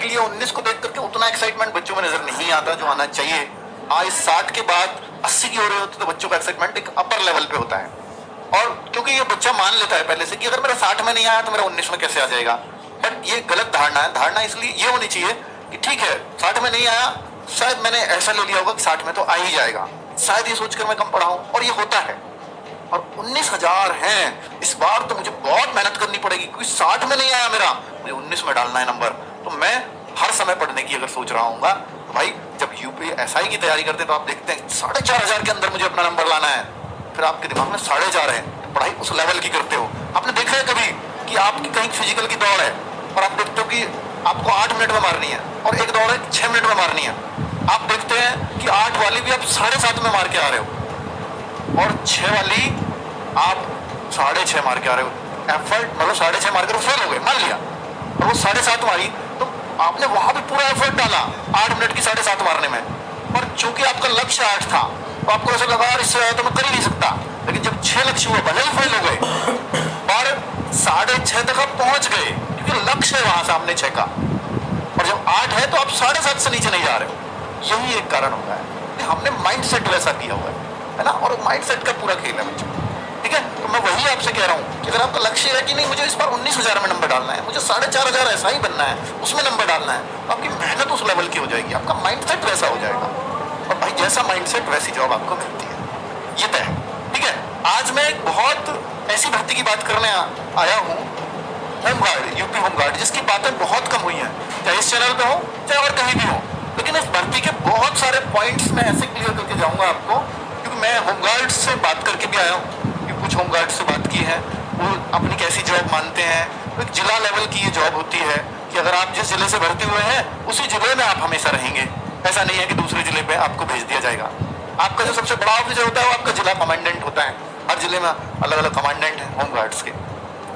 लिए 19 को देख करके उतना एक्साइटमेंट बच्चों में नजर नहीं आता जो आना चाहिए। आज 60 के बाद 80 की हो रही होती तो बच्चों का एक्साइटमेंट एक अपर लेवल पे होता है, और क्योंकि ये बच्चा मान लेता है पहले से कि अगर मेरा 60 में नहीं आया तो मेरा 19 में कैसे आ जाएगा। बट ये गलत धारणा है। धारणा इसलिए ये होनी चाहिए कि ठीक है 60 में नहीं आया, शायद मैंने ऐसा ले लिया होगा कि 60 में तो आ ही जाएगा, शायद ये सोचकर मैं कम पढ़ा हूं, और ये होता है। और 19,000 हैं, इस बार तो मुझे बहुत मेहनत करनी पड़ेगी क्योंकि 60 में नहीं आया मेरा, मुझे 19 में डालना है नंबर। तो मैं हर समय पढ़ने की अगर सोच रहा हूँ तो भाई जब यूपी एसआई की तैयारी करते हैं तो आप देखते हैं 4,500 के अंदर मुझे अपना नंबर लाना है, फिर आपके दिमाग में 4,500 है, तो पढ़ाई उस लेवल की करते हो। आपने देखा है कभी कि आपकी कहीं फिजिकल की दौड़ है और आप देखते हो कि आपको 8 मिनट में मारनी है और एक दौड़ है 6 मिनट में मारनी है, आप देखते हैं कि 8 वाली भी आप 7.5 में मार के आ रहे हो और 6 वाली आप 6.5 मार के आ रहे हो। एफर्ट मतलब 6.5 मार कर फेल हो गए मान लिया, और वो 7.5 मारी तो आपने वहां भी पूरा एफर्ट डाला 8 मिनट की 7.5 मारने में, और चूंकि आपका लक्ष्य 8 था तो आपको ऐसा लगा यार इससे तो मैं कर ही नहीं सकता। लेकिन जब 6 लक्ष्य हुआ भले ही फेल हो गए और 6.5 तक आप पहुंच गए क्योंकि लक्ष्य है वहां सामने 6 का, और जब 8 है तो आप 7.5 से नीचे नहीं जा रहे हो। यही एक कारण होता है कि हमने माइंड सेट वैसा किया हुआ है ना, और माइंड सेट का पूरा खेल है बच्चों। ठीक है, तो मैं वही आपसे कह रहा हूँ कि अगर आपका लक्ष्य है कि नहीं मुझे इस बार 19,000 में नंबर डालना है, मुझे 4,500 ऐसा ही बनना है, उसमें नंबर डालना है, तो आपकी मेहनत उस लेवल की हो जाएगी, आपका माइंडसेट वैसा हो जाएगा, और भाई जैसा माइंडसेट वैसी जॉब आपको मिलती है, ये तय है। ठीक है, आज मैं एक बहुत ऐसी भर्ती की बात करने आया हूँ, होमगार्ड, यूपी होमगार्ड, जिसकी बातें बहुत कम हुई हैं, चाहे इस चैनल पे हो चाहे और कहीं भी हो, लेकिन इस भर्ती के बहुत सारे पॉइंट्स मैं ऐसे क्लियर करके जाऊंगा आपको, क्योंकि मैं होमगार्ड से बात करके भी आया हूँ, कुछ होमगार्ड से बात की है, वो अपनी कैसी जॉब मानते हैं। तो एक जिला लेवल की ये जॉब होती है कि अगर आप जिस जिले से भर्ती हुए हैं उसी जिले में आप हमेशा रहेंगे, ऐसा नहीं है कि दूसरे जिले पे आपको भेज दिया जाएगा। आपका जो सबसे बड़ा ऑफिसर होता है वो आपका जिला कमांडेंट होता है, हर जिले में अलग अलग कमांडेंट है होमगार्ड्स के,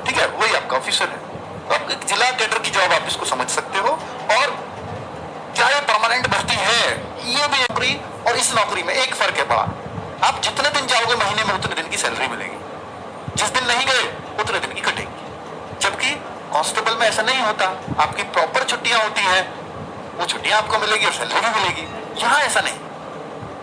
ठीक है, वही आपका ऑफिसर है। तो आप एक जिला कैडर की जॉब आप इसको समझ सकते हो, और क्या ये परमानेंट भर्ती है, ये भी नौकरी और इस नौकरी में एक फर्क है बड़ा, आप जितने दिन जाओगे महीने में उतने दिन की सैलरी मिलेगी, जिस दिन नहीं गए उतने दिन की कटेगी। जबकि कांस्टेबल में ऐसा नहीं होता, आपकी प्रॉपर छुट्टियां होती हैं, वो छुट्टियां आपको मिलेगी और सैलरी भी मिलेगी। यहाँ ऐसा नहीं,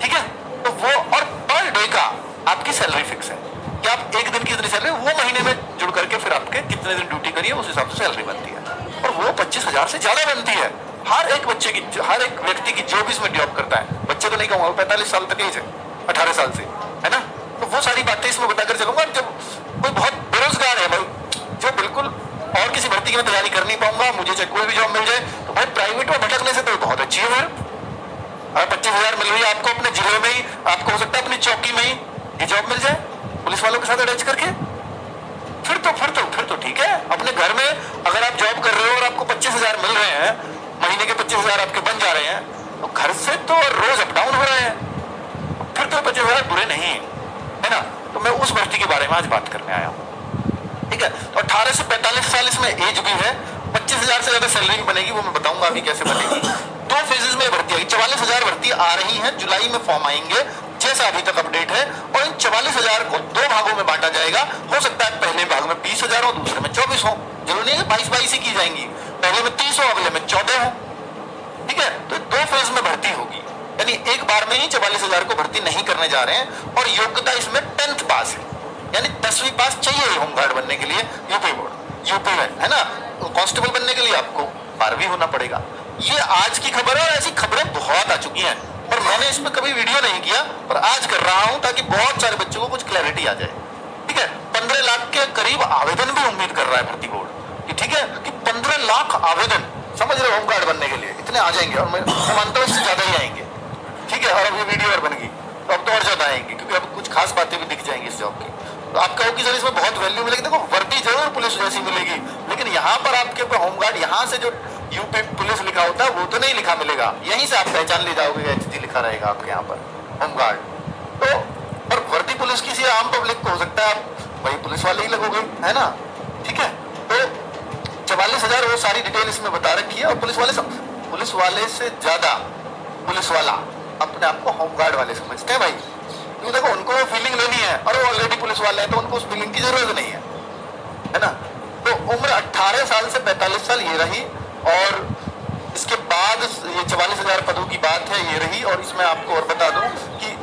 ठीक है, तो वो और पर डे का आपकी सैलरी फिक्स है कि आप एक दिन की इतनी सैलरी, वो महीने में जुड़ करके फिर आपके कितने दिन ड्यूटी करिए उस हिसाब से सैलरी बनती है, और वो 25,000 से ज्यादा बनती है हर एक बच्चे की, हर एक व्यक्ति की जो भी इसमें जॉब करता है। बच्चे तो नहीं कहूंगा, 45 साल तक एज है, 18 साल से, है ना। तो वो सारी बातें इसमें बताकर चलूंगा। जब कोई बहुत बेरोजगार है भाई, जो बिल्कुल और किसी भर्ती की मैं तैयारी कर नहीं पाऊंगा, मुझे चाहे कोई भी जॉब मिल जाए, तो भाई प्राइवेट में भटकने से तो बहुत अच्छी है। अगर 25,000 मिल रही है आपको अपने जिले में ही, आपको हो सकता है अपनी चौकी में ही ये जॉब मिल जाए पुलिस वालों के साथ अटैच करके, फिर तो ठीक है। अपने घर में अगर आप जॉब कर रहे हो और आपको 25,000 मिल रहे हैं, महीने के 25,000 आपके बन जा रहे हैं, तो घर से तो रोज अप डाउन हो रहे हैं, फिर तो 25,000 बुरे नहीं है ना। तो मैं उस भर्ती के बारे में आज बात करने आया हूँ, ठीक है। तो 18 से 45 साल इसमें एज भी है, 25,000 से ज्यादा सैलरी बनेगी, वो मैं बताऊंगा अभी कैसे बनेगी। 2 फेजेस में भर्ती आएगी, 44,000 भर्ती आ रही है, जुलाई में फॉर्म आएंगे जैसा अभी तक अपडेट है, और इन 44,000 को 2 भागों में बांटा जाएगा। हो सकता है पहले भाग में 20,000 हो, दूसरे में 24 हो, जरूरी नहीं है 22 ही की जाएंगी, पहले में 30 हो, अगले में 14 हो, ठीक है। तो 2 फेज में भर्ती होगी, यानी एक बार में ही 44,000 को भर्ती नहीं करने जा रहे हैं, और योग्यता इसमें 10th पास है, यानी 10वीं पास चाहिए होमगार्ड बनने के लिए। यूपी बोर्ड, यूपी में है ना, कांस्टेबल बनने के लिए आपको 12वीं होना पड़ेगा। ये आज की खबर है, और ऐसी खबरें बहुत आ चुकी हैं, पर मैंने इसमें कभी वीडियो नहीं किया, पर आज कर रहा हूं ताकि बहुत सारे बच्चों को कुछ क्लैरिटी आ जाए, ठीक है। 15 लाख के करीब आवेदन भी उम्मीद कर रहा है भर्ती बोर्ड, ठीक है, कि 15 लाख आवेदन, समझ रहे हो, होमगार्ड बनने के लिए इतने आ जाएंगे, और मैं मानता हूँ इससे ज्यादा ही आएंगे, ठीक है। और अब ये वीडियो और बन गई तो अब तो और ज्यादा आएंगे, क्योंकि अब कुछ खास बातें भी दिख जाएंगी इस जॉब की। तो आप कहो कि सर इसमें बहुत वैल्यू मिलेगी, देखो वर्दी जरूर पुलिस जैसी मिलेगी, लेकिन यहाँ पर आपके ऊपर होमगार्ड, यहाँ से जो यूपी पुलिस लिखा होता है वो तो नहीं लिखा मिलेगा, यहीं से आप पहचान ले जाओगे, एचडी लिखा रहेगा आपके यहाँ पर होमगार्ड। तो और वर्दी पुलिस किसी आम पब्लिक को हो सकता है आप वही पुलिस वाले ही लगोगे, है ना, ठीक है। तो 44,000 वो सारी डिटेल इसमें बता रखी है, और पुलिस वाले से ज्यादा पुलिस वाला अपने आप को होमगार्ड वाले समझते हैं भाई, क्योंकि देखो उनको वो फीलिंग लेनी है, और वो ऑलरेडी पुलिस वाले हैं तो उनको उस फीलिंग की जरूरत नहीं है ना। तो उम्र 18 साल से 45 साल ये रही, और इस बाद ये 44,000 पदों की बात है, ये रही। और इसमें आपको और बता दूं कि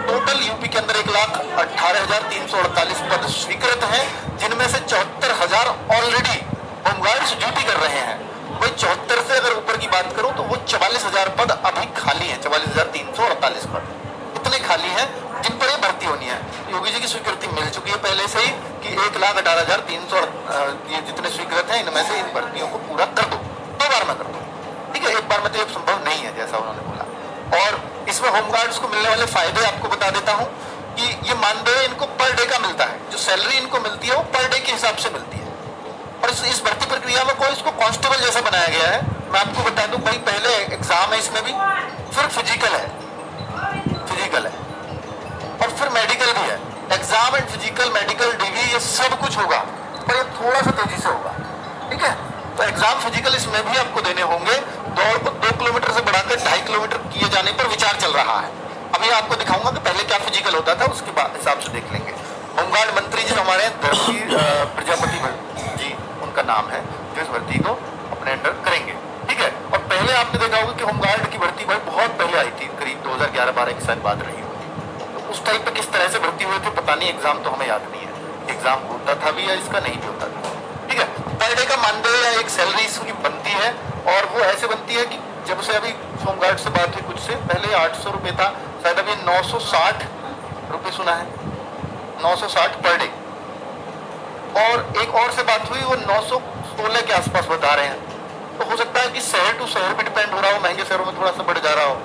टोटल यूपी के अंदर 1,18,348 पद स्वीकृत हैं, जिनमें से 74,000 ऑलरेडी होमगार्ड्स ड्यूटी कर रहे हैं। वही 74 से अगर ऊपर की बात करूं तो वो 44,000 पद अभी खाली हैं, 44,348 पद इतने खाली हैं जिन पर ये भर्ती होनी है। योगी जी की स्वीकृति मिल चुकी है पहले से ही कि 1,18,300 ये जितने स्वीकृत हैं इनमें से इन भर्तियों को पूरा कर दो। 2 बार में कर दो, ठीक है, 1 बार में तो ये संभव नहीं है जैसा उन्होंने बोला। और इसमें होमगार्ड्स को मिलने वाले फायदे आपको बता देता हूँ कि ये मानदेय इनको पर डे का मिलता है, जो सैलरी इनको मिलती है वो पर डे के हिसाब से मिलती है। और इस भर्ती प्रक्रिया में कोई इसको कांस्टेबल जैसा बनाया गया है। मैं आपको बता दूं भाई, पहले एग्जाम है, इसमें भी फिर फिजिकल है और फिर मेडिकल भी है। Exam and physical, medical, degree, ये सब कुछ होगा, पर ये थोड़ा सा तेजी से होगा, ठीक है। तो एग्जाम फिजिकल इसमें भी आपको देने होंगे। दौड़ को 2 किलोमीटर से बढ़ाकर 2.5 किलोमीटर किए जाने पर विचार चल रहा है। अभी आपको दिखाऊंगा कि पहले क्या फिजिकल होता था, उसके बाद हिसाब से देख लेंगे। होमगार्ड मंत्री जी हमारे धरती प्रजापति जी उनका नाम है, जो इस भर्ती को अपने अंडर करेंगे, ठीक है। और पहले आपने देखा होगा कि होमगार्ड की भर्ती भाई बहुत पहले आई थी, करीब 2011-12 के साल बाद रही होगी। तो उस टाइम पे किस तरह से भर्ती हुए थे पता नहीं, एग्जाम तो हमें याद नहीं है, एग्जाम होता था भी या इसका नहीं भी होता था, ठीक है। पर डे का मानदेय या एक सैलरी इसकी बनती है, और वो ऐसे बनती है कि जब से अभी होमगार्ड से बात हुई कुछ से पहले 800 रुपये था, शायद अभी 960 रुपये सुना है, 960 पर डे। और एक और से बात हुई, वो 916 के आसपास बता रहे हैं। तो हो सकता है कि शहर टू शहर भी डिपेंड हो रहा हो, महंगे शहरों में थोड़ा सा बढ़ जा रहा हो,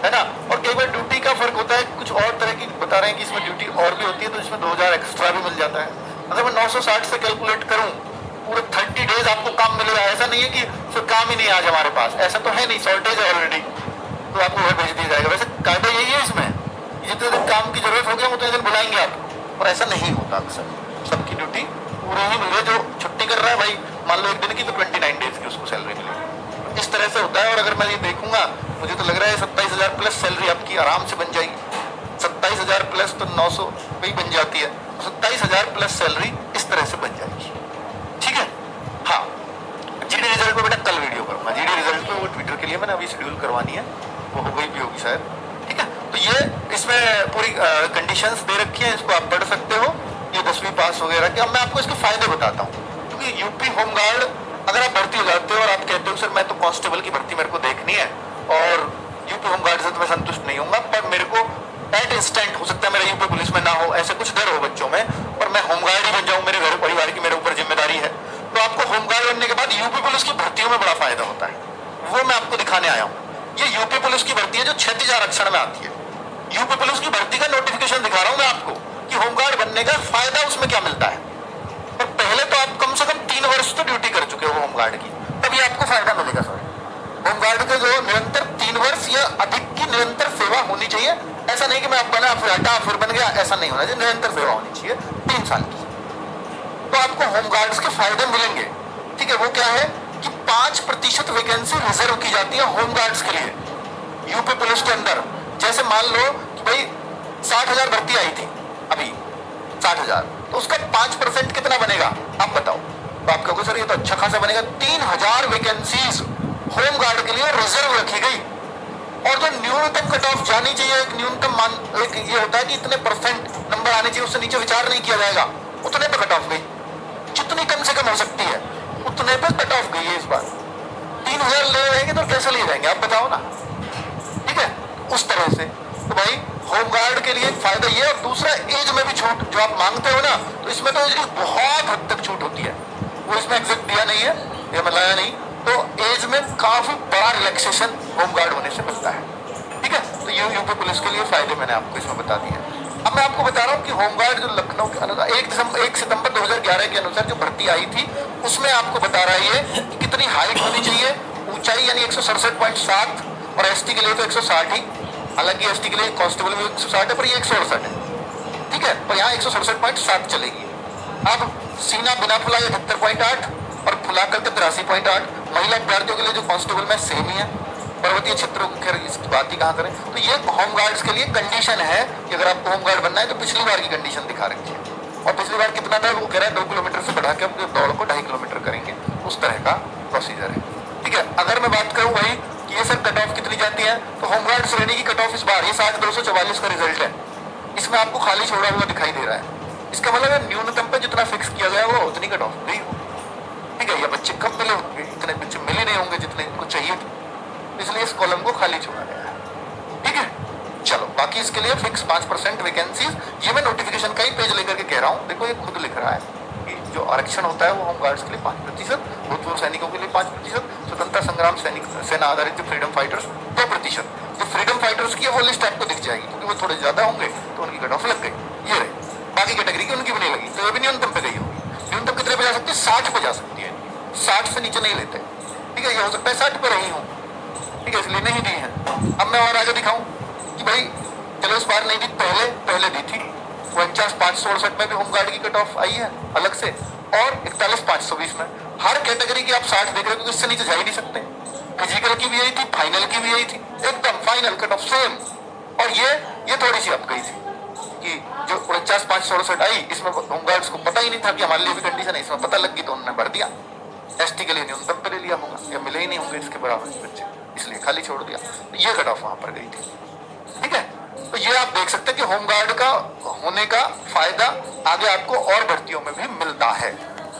है ना। और कई बार ड्यूटी का फर्क होता है, कुछ और तरह की बता रहे हैं कि इसमें ड्यूटी और भी होती है, तो इसमें 2000 एक्स्ट्रा भी मिल जाता है। अगर मैं 960 से कैलकुलेट करूं, पूरे 30 डेज आपको काम मिलेगा। ऐसा नहीं है कि फिर काम ही नहीं आज हमारे पास, ऐसा तो है नहीं, शॉर्टेज है ऑलरेडी, तो आपको वह भेज दिया जाएगा। वैसे कायदा यही है इसमें, जितने दिन काम की जरूरत होगी उतने दिन बुलाएंगे आप, और ऐसा नहीं होता अक्सर। सबकी ड्यूटी पूरे ही मिले, जो छुट्टी कर रहा है भाई मान लो 1 दिन की, तो 29 डेज की उसको सैलरी मिलेगी। इस तरह से होता है। और अगर मैं ये देखूंगा, मुझे तो लग रहा है 27,000 प्लस सैलरी आपकी आराम से बन जाएगी। 27,000 प्लस तो 900 भी बन जाती है, 27,000 प्लस सैलरी इस तरह से बन जाएगी, ठीक है। हाँ, जीडी रिजल्ट पे बेटा कल वीडियो करूंगा। जीडी रिजल्ट पे वो ट्विटर के लिए मैंने अभी शेड्यूल करवानी है, वो हो गई भी होगी शायद, ठीक है। तो ये इसमें पूरी कंडीशंस दे रखी है, इसको आप पढ़ सकते हो, ये 10वीं पास वगैरह के। अब मैं आपको इसके फायदे बताता हूँ, क्योंकि यूपी होमगार्ड अगर आप भर्ती हो जाते हो और आप कहते हो सर मैं तो कांस्टेबल की भर्ती मेरे को देखनी है और यूपी होमगार्ड से तो मैं संतुष्ट नहीं हूँ, पर मेरे को एट इंस्टेंट हो सकता है मेरा यूपी पुलिस में ना हो, ऐसे कुछ डर हो बच्चों में, और मैं होमगार्ड ही बन जाऊँ, मेरे घर परिवार की मेरे ऊपर जिम्मेदारी है, तो आपको होमगार्ड बनने के बाद यूपी पुलिस की भर्तियों में बड़ा फायदा होता है। वो मैं आपको दिखाने आया हूँ। ये यूपी पुलिस की भर्ती है जो क्षैतिज आरक्षण में आती है। यूपी पुलिस की भर्ती का नोटिफिकेशन दिखा रहा हूँ मैं आपको कि होमगार्ड बनने का फायदा उसमें क्या मिलता है। पर पहले तो आप कम से कम 3 वर्ष तो ड्यूटी कर चुके हो होमगार्ड की, तभी आपको फायदा मिलेगा। सर, होमगार्ड के जो निरंतर 3 वर्ष या अधिक की निरंतर सेवा होनी चाहिए। ऐसा नहीं कि मैं अब बना फिर हटा फिर बन गया, ऐसा नहीं होना चाहिए, निरंतर सेवा होनी चाहिए 3 साल की। तो आपको होमगार्ड्स के फायदे मिलेंगे, ठीक है। वो क्या है कि 5% वैकेंसी रिजर्व की जाती है होमगार्ड्स के लिए यूपी पुलिस के अंदर। जैसे मान लो कि भाई 60,000 भर्ती आई थी अभी, 60,000, तो उसका 5% कितना बनेगा आप बताओ। तो आप कहोगे सर ये तो अच्छा खासा बनेगा। 3,000 वैकेंसीज होमगार्ड के लिए रिजर्व रखी गई, और जो न्यूनतम कट ऑफ जानी चाहिए, एक न्यूनतम मान एक ये होता है कि इतने परसेंट नंबर आने चाहिए, उससे नीचे विचार नहीं किया जाएगा, उतने पे कट ऑफ गई। जितनी कम से कम हो सकती है उतने पे कट ऑफ गई है इस बार। 3,000 ले जाएंगे तो कैसे ले जाएंगे आप बताओ ना, ठीक है। उस तरह से तो भाई होमगार्ड के लिए फायदा ये। और दूसरा, एज में भी छूट जो आप मांगते हो ना, तो इसमें तो एज की बहुत हद तक छूट होती है। वो इसमें एग्जैक्ट दिया नहीं है, ये बताया नहीं, तो एज में काफी बड़ा रिलैक्सेशन होमगार्ड होने से मिलता है, ठीक है। तो ये यूपी पुलिस के लिए फायदे मैंने आपको इसमें बता दिए। अब मैं आपको बता रहा हूँ कि होमगार्ड जो लखनऊ के अनुसार 1 सितंबर 2011 के अनुसार जो भर्ती आई थी, उसमें आपको बता रहा है ये कि कितनी हाइट होनी चाहिए, ऊंचाई यानी 167.7, और एसटी के लिए तो 160 ही। हालांकि एसटी के लिए कांस्टेबल भी 160 है, पर ये 168 है, ठीक है। पर यहाँ 167.7 चलेगी। अब सीना बिना फुला 78.8 और फुला करके 83.8। महिला अभ्यर्थियों के लिए जो कांस्टेबल में सेम ही है। पर्वतीय क्षेत्रों की खैर इसकी बात ही कहाँ करें। तो ये होमगार्ड्स के लिए कंडीशन है कि अगर आपको होमगार्ड बनना है तो पिछली बार की कंडीशन दिखा रखी है। और पिछली बार कितना था वो कह रहा है 2 किलोमीटर से बढ़ा के हम दौड़ को 2.5 किलोमीटर करेंगे, उस तरह का प्रोसीजर है, ठीक है। अगर मैं बात करूं भाई कि ये सर कट ऑफ कितनी जाती है, तो होमगार्ड श्रेणी की कट ऑफ इस बार ये 60,244 का रिजल्ट है, इसमें आपको खाली छोड़ा हुआ दिखाई दे रहा है। इसका मतलब है न्यूनतम पे जितना फिक्स किया गया वो उतनी कट ऑफ गई हो, ठीक है। या बच्चे कम मिले होंगे, इतने बच्चे मिले नहीं होंगे जितने इनको चाहिए थे, इसलिए इस कॉलम को खाली छोड़ा गया है, ठीक है। चलो बाकी इसके लिए फिक्स 5% वैकेंसीज, ये मैं नोटिफिकेशन का ही पेज लेकर के कह रहा हूँ। देखो ये खुद लिख रहा है कि जो आरक्षण होता है वो होमगार्ड्स के लिए 5%, भूतपूर्व सैनिकों के लिए 5%, स्वतंत्रता संग्राम सैनिक सेना आधारित जो फ्रीडम फाइटर्स 2%। जो फ्रीडम फाइटर्स की है वो लिस्ट आपको दिख जाएगी, क्योंकि वो थोड़े ज्यादा होंगे तो उनकी कट ऑफ लग गई, ये रहे। बाकी कैटेगरी की उनकी भी नहीं लगी, तो ये भी न्यूनतम पे गई होगी। न्यूनतम कितने पे जा सकती है? 60 पे जा सकती है, 60 से नीचे नहीं लेते, ठीक है। ये हो सकता है 60 पे रही हूँ, ठीक है, इसलिए नहीं दी है। अब मैं और आगे दिखाऊं कि भाई चलो इस बार नहीं दी, पहले दी थी। 49,568 में भी होमगार्ड की कट ऑफ आई है अलग से, और 41,520 में। हर कैटेगरी की आप 60 देख रहे हो, क्योंकि इससे नीचे जा ही नहीं सकते। फिजिकल की भी यही थी, फाइनल की भी यही थी, एकदम फाइनल कट ऑफ सेम। और ये थोड़ी सी अप गई थी कि जो 49,568 आई, इसमें होमगार्ड्स को पता ही नहीं था कि हमारे लिए भी कंडीशन है, इसमें पता लग गई तो उन्होंने भर दिया। एसटी के लिए न्यूनतम पे ले लिया होगा, या मिले ही नहीं होंगे इसके बराबर बच्चे, इसलिए खाली छोड़ दिया। तो ये कट ऑफ वहां पर गई थी, ठीक है। तो ये आप देख सकते हैं कि होमगार्ड का होने का फायदा आगे आपको और भर्तियों में भी मिलता है।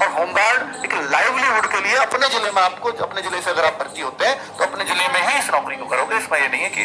और होमगार्ड एक लाइवलीहुड के लिए अपने जिले में, आपको अपने जिले से अगर आप भर्ती होते हैं तो अपने जिले में ही इस नौकरी को करोगे, इसमें ये नहीं है कि